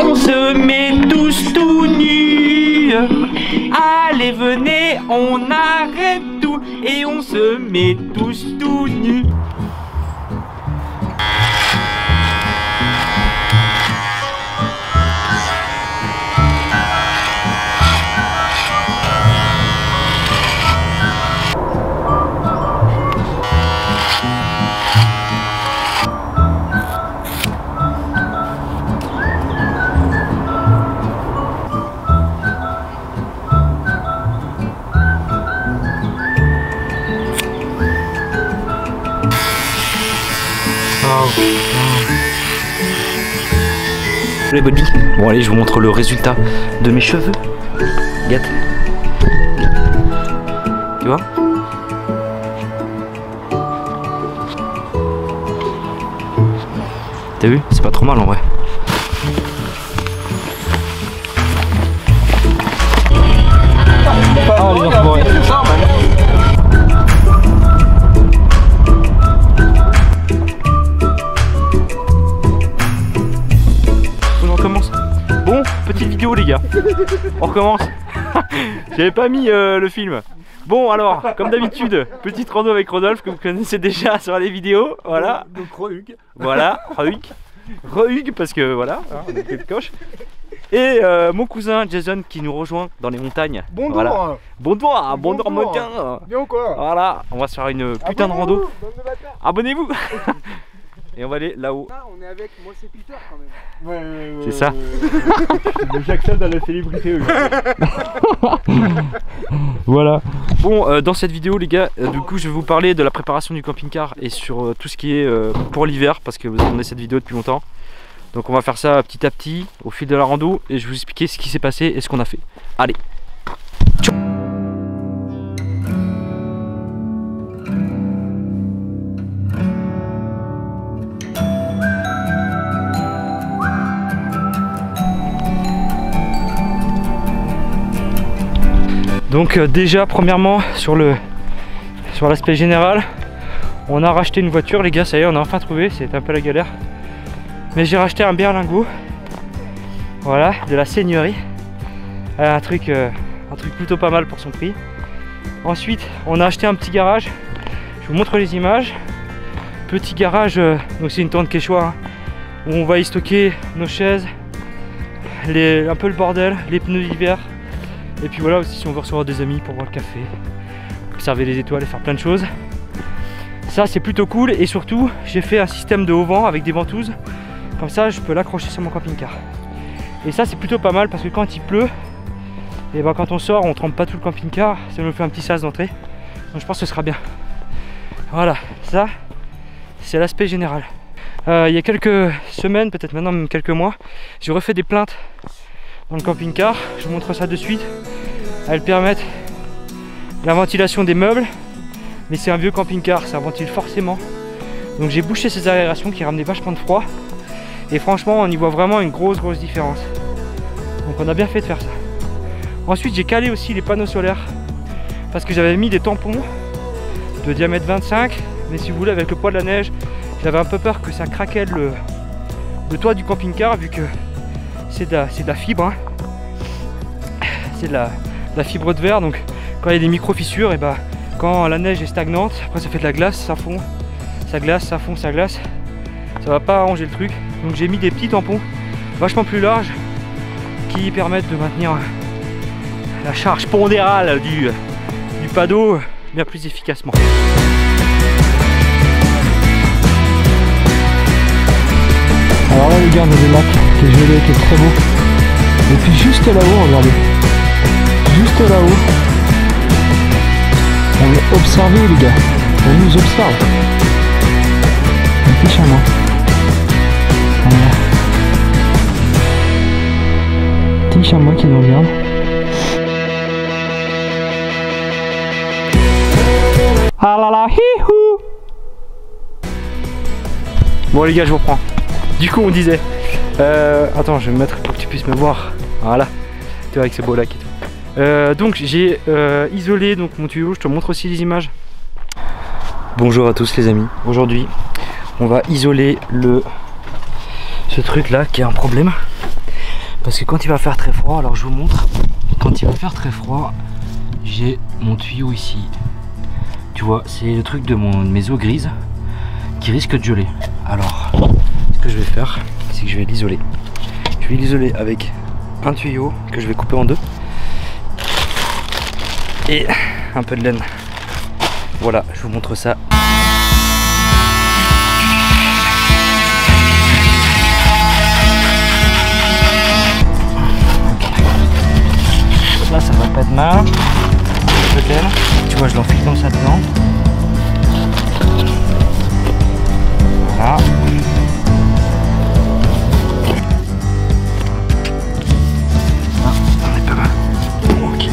on se met tous tout nus. Allez venez, on arrête tout et on se met tous tout nus. Les body. Bon allez, je vous montre le résultat de mes cheveux. Regarde. Tu vois? T'as vu? C'est pas trop mal en vrai. Ah les gens sont petite vidéo les gars, on recommence. J'avais pas mis le film. Bon alors, comme d'habitude, petite rando avec Rodolphe que vous connaissez déjà sur les vidéos. Voilà. Donc Rehug. Voilà, Rehug parce que voilà, on a quelques coches. Et mon cousin Jason qui nous rejoint dans les montagnes. Bon voilà. doigt. Bon doigt, bon doigt moquin. Bien ou quoi? Voilà, on va se faire une putain de rando. Abonnez-vous. Et on va aller là-haut. Ah, on est avec moi, c'est Peter quand même. Ouais, c'est ça. J'accède à la célébrité. Voilà. Bon, dans cette vidéo, les gars, du coup, je vais vous parler de la préparation du camping-car et sur tout ce qui est pour l'hiver, parce que vous attendez cette vidéo depuis longtemps. Donc, on va faire ça petit à petit au fil de la rando et je vais vous expliquer ce qui s'est passé et ce qu'on a fait. Allez. Tchou. Donc déjà premièrement sur l'aspect général, on a racheté une voiture les gars, ça y est on a enfin trouvé, c'était un peu la galère. Mais j'ai racheté un berlingot, voilà, de la seigneurie, un truc plutôt pas mal pour son prix. Ensuite on a acheté un petit garage, je vous montre les images. Petit garage, donc c'est une tente quechua hein, où on va y stocker nos chaises, un peu le bordel, les pneus d'hiver. Et puis voilà aussi si on veut recevoir des amis pour boire le café, observer les étoiles et faire plein de choses. Ça c'est plutôt cool et surtout j'ai fait un système de haut vent avec des ventouses. Comme ça je peux l'accrocher sur mon camping-car. Et ça c'est plutôt pas mal parce que quand il pleut, et ben quand on sort on trempe pas tout le camping-car, ça nous fait un petit sas d'entrée. Donc je pense que ce sera bien. Voilà, ça c'est l'aspect général. Il y a quelques semaines, peut-être maintenant même quelques mois, j'ai refait des plaintes dans le camping-car, je vous montre ça de suite. Elles permettent la ventilation des meubles, mais c'est un vieux camping-car, ça ventile forcément. Donc j'ai bouché ces aérations qui ramenaient vachement de froid. Et franchement, on y voit vraiment une grosse différence. Donc on a bien fait de faire ça. Ensuite, j'ai calé aussi les panneaux solaires parce que j'avais mis des tampons de diamètre 25, mais si vous voulez, avec le poids de la neige, j'avais un peu peur que ça craquait le toit du camping-car vu que c'est de la fibre, hein. C'est de la fibre de verre, donc quand il y a des micro fissures, et bah quand la neige est stagnante, après ça fait de la glace, ça fond, ça glace, ça fond, ça glace, ça va pas arranger le truc. Donc j'ai mis des petits tampons vachement plus larges qui permettent de maintenir la charge pondérale du panneau bien plus efficacement. Alors là les gars, on a des lacs qui est gelé, qui est très beau. Et puis juste là-haut, regardez. Juste là-haut. On va observer les gars. On nous observe. Un petit chamois. Voilà. Petit chamois qui nous regarde. Ah là là, hi-hou. Bon les gars, je vous reprends. Du coup on disait attends, je vais me mettre pour que tu puisses me voir. Voilà, tu vois avec ce beau lac et tout. Donc j'ai isolé donc mon tuyau, je te montre aussi les images. Bonjour à tous les amis. Aujourd'hui on va isoler ce truc là qui a un problème. Parce que quand il va faire très froid, alors je vous montre, quand il va faire très froid, j'ai mon tuyau ici. Tu vois, c'est le truc de mes eaux grises qui risque de geler. Alors, ce que je vais faire, c'est que je vais l'isoler. Je vais l'isoler avec un tuyau que je vais couper en deux et un peu de laine. Voilà, je vous montre ça. Là, ça va pas être mal. Tu vois, je l'enfile comme ça dedans. Voilà. Ah, on est pas mal. Ok.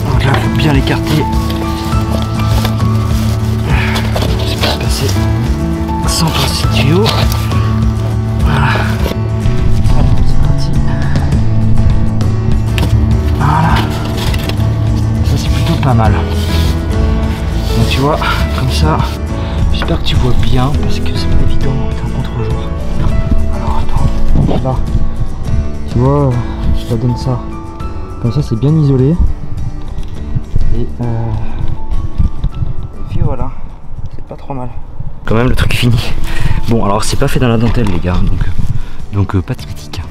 Donc là, il faut bien l'écarter. Je vais passer sans passer de tuyau. Voilà. C'est parti. Voilà. Ça, c'est plutôt pas mal. Donc tu vois, comme ça, j'espère que tu vois bien parce que c'est pas évident, c'est un contre-jour. Alors attends, là, tu vois, je te donne ça. Comme ça, c'est bien isolé. Et puis voilà, c'est pas trop mal. Quand même, le truc fini. Bon, alors c'est pas fait dans la dentelle, les gars, donc pas de critique.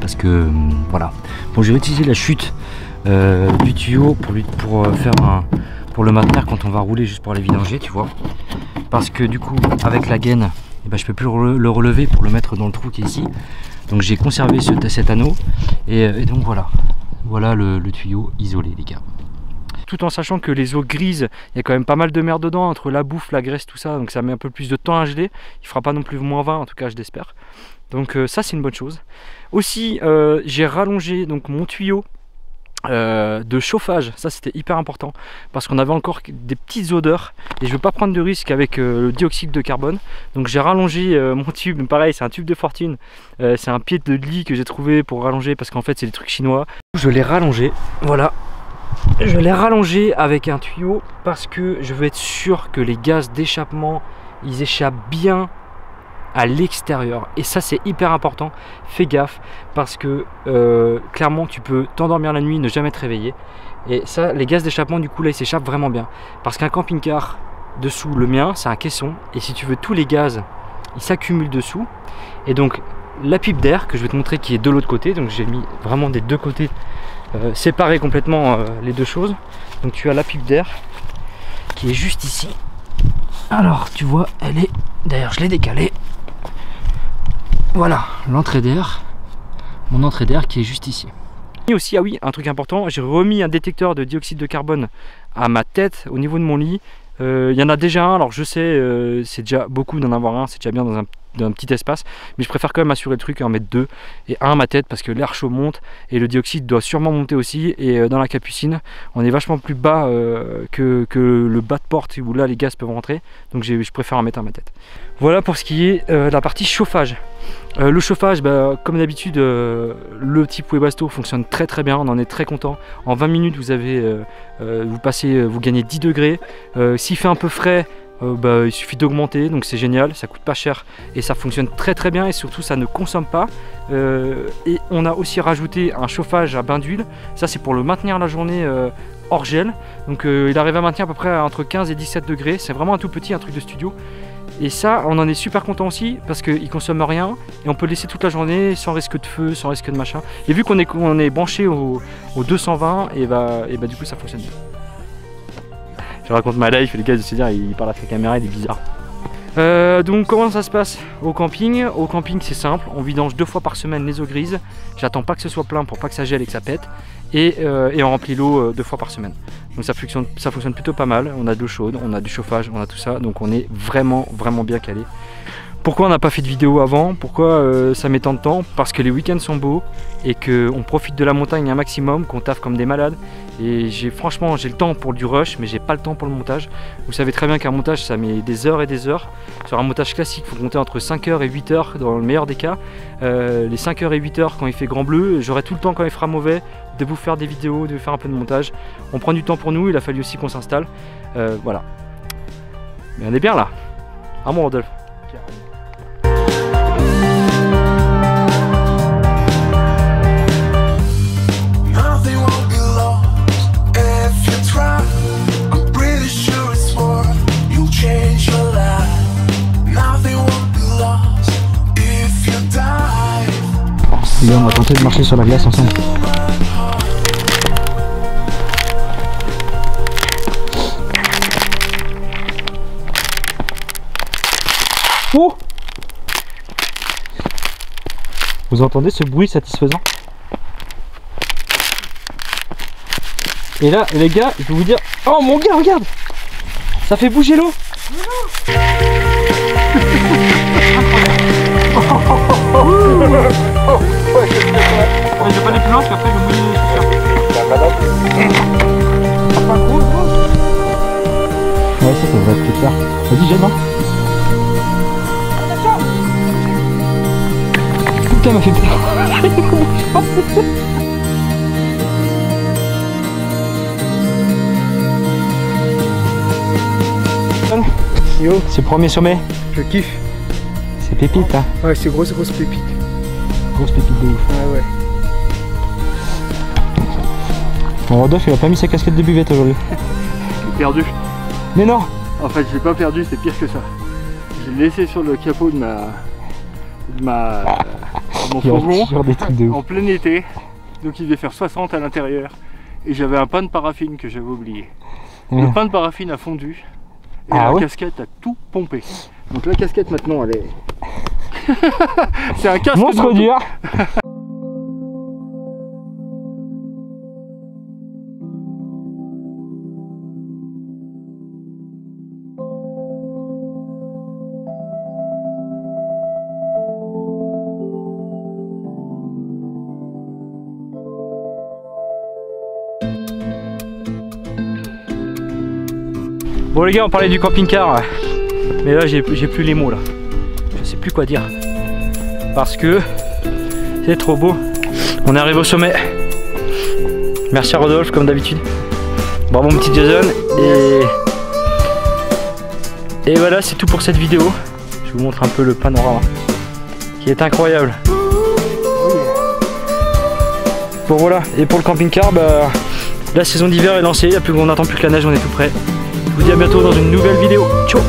Parce que voilà. Bon, je vais utiliser la chute du tuyau pour le maintenir quand on va rouler, juste pour aller vidanger, tu vois. Parce que du coup, avec la gaine, eh ben, je peux plus le relever pour le mettre dans le trou qui est ici. Donc j'ai conservé cet anneau et donc voilà le tuyau isolé, les gars. Tout en sachant que les eaux grises, il y a quand même pas mal de mer dedans, entre la bouffe, la graisse, tout ça, donc ça met un peu plus de temps à geler. Il fera pas non plus moins 20, en tout cas je l'espère. Donc ça, c'est une bonne chose. Aussi, j'ai rallongé donc mon tuyau de chauffage. Ça, c'était hyper important parce qu'on avait encore des petites odeurs et je veux pas prendre de risque avec le dioxyde de carbone. Donc j'ai rallongé mon tube. Pareil, c'est un tube de fortune. C'est un pied de lit que j'ai trouvé pour rallonger parce qu'en fait c'est des trucs chinois. Je l'ai rallongé, voilà. Je l'ai rallongé avec un tuyau parce que je veux être sûr que les gaz d'échappement ils échappent bien à l'extérieur, et ça c'est hyper important. Fais gaffe parce que clairement tu peux t'endormir la nuit, ne jamais te réveiller, et ça, les gaz d'échappement du coup là ils s'échappent vraiment bien parce qu'un camping-car dessous, le mien c'est un caisson, et si tu veux tous les gaz ils s'accumulent dessous, et donc la pipe d'air que je vais te montrer qui est de l'autre côté, donc j'ai mis vraiment des deux côtés séparer complètement les deux choses. Donc tu as la pipe d'air qui est juste ici. Alors tu vois, elle est, d'ailleurs je l'ai décalée. Voilà l'entrée d'air, mon entrée d'air qui est juste ici. Et aussi, ah oui, un truc important, j'ai remis un détecteur de dioxyde de carbone à ma tête au niveau de mon lit. Il y en a déjà un, alors je sais, c'est déjà beaucoup d'en avoir un, c'est déjà bien dans un petit espace, mais je préfère quand même assurer le truc et en mettre deux, et un à ma tête parce que l'air chaud monte et le dioxyde doit sûrement monter aussi, et dans la Capucine on est vachement plus bas que le bas de porte où là les gaz peuvent rentrer, donc je préfère en mettre un à ma tête. Voilà pour ce qui est la partie chauffage. Le chauffage, comme d'habitude, le type Webasto fonctionne très très bien, on en est très content. En 20 minutes vous gagnez 10 degrés. S'il fait un peu frais, il suffit d'augmenter, donc c'est génial, ça coûte pas cher et ça fonctionne très très bien, et surtout ça ne consomme pas. Et on a aussi rajouté un chauffage à bain d'huile, ça c'est pour le maintenir la journée hors gel, donc il arrive à maintenir à peu près entre 15 et 17 degrés, c'est vraiment un tout petit, un truc de studio. Et ça, on en est super content aussi parce qu'il consomme rien et on peut le laisser toute la journée sans risque de feu, sans risque de machin. Et vu qu'on est branché au 220, et du coup ça fonctionne bien. Je raconte ma life, les gars de se dire il parle avec la caméra, il est bizarre. Donc comment ça se passe au camping? Au camping c'est simple, on vidange 2 fois par semaine les eaux grises. J'attends pas que ce soit plein pour pas que ça gèle et que ça pète. Et on remplit l'eau 2 fois par semaine. Donc ça fonctionne plutôt pas mal. On a de l'eau chaude, on a du chauffage, on a tout ça. Donc on est vraiment bien calé. Pourquoi on n'a pas fait de vidéo avant? Pourquoi ça met tant de temps? Parce que les week-ends sont beaux et qu'on profite de la montagne un maximum, qu'on taffe comme des malades. Et franchement j'ai le temps pour du rush, mais j'ai pas le temps pour le montage. Vous savez très bien qu'un montage ça met des heures et des heures. Sur un montage classique il faut compter entre 5h et 8h dans le meilleur des cas. Les 5h et 8h quand il fait grand bleu, j'aurai tout le temps quand il fera mauvais de vous faire des vidéos, de faire un peu de montage. On prend du temps pour nous, il a fallu aussi qu'on s'installe. Voilà. Mais on est bien là. Ah mon Rodolphe. tenter de marcher sur la glace ensemble. Oh! Vous entendez ce bruit satisfaisant? Et là, les gars, je vais vous dire... Oh mon gars, regarde! Ça fait bouger l'eau! Je vais pas aller plus loin parce qu'après je vais mouiller les Ouais, ça devrait être plus clair. Vas-y, j'aime, hein. Putain, m'a fait peur. Yo, c'est le premier sommet. Je kiffe. C'est pépite, hein. Ouais, c'est grosse pépite. Grosse pépite de ouf. Ah ouais. Bon, Rodolphe, il a pas mis sa casquette de buvette aujourd'hui. J'ai perdu. Mais non! En fait, je l'ai pas perdu, c'est pire que ça. Je l'ai laissé sur le capot de mon fourgon Sur des trucs de ouf. en plein été. Donc il devait faire 60 à l'intérieur. Et j'avais un pain de paraffine que j'avais oublié. Le pain de paraffine a fondu. Et Ah la ouais? casquette a tout pompé. Donc la casquette maintenant elle est... c'est un casque de Monstre moto. dur! Bon les gars, on parlait du camping-car, mais là j'ai plus les mots là. Je sais plus quoi dire. Parce que c'est trop beau. On est arrivé au sommet. Merci à Rodolphe comme d'habitude. Bravo mon petit Jason. Et voilà, c'est tout pour cette vidéo. Je vous montre un peu le panorama qui est incroyable. Bon voilà, et pour le camping-car, bah, la saison d'hiver est lancée, on n'attend plus que la neige, on est tout prêt. Je vous dis à bientôt dans une nouvelle vidéo. Ciao!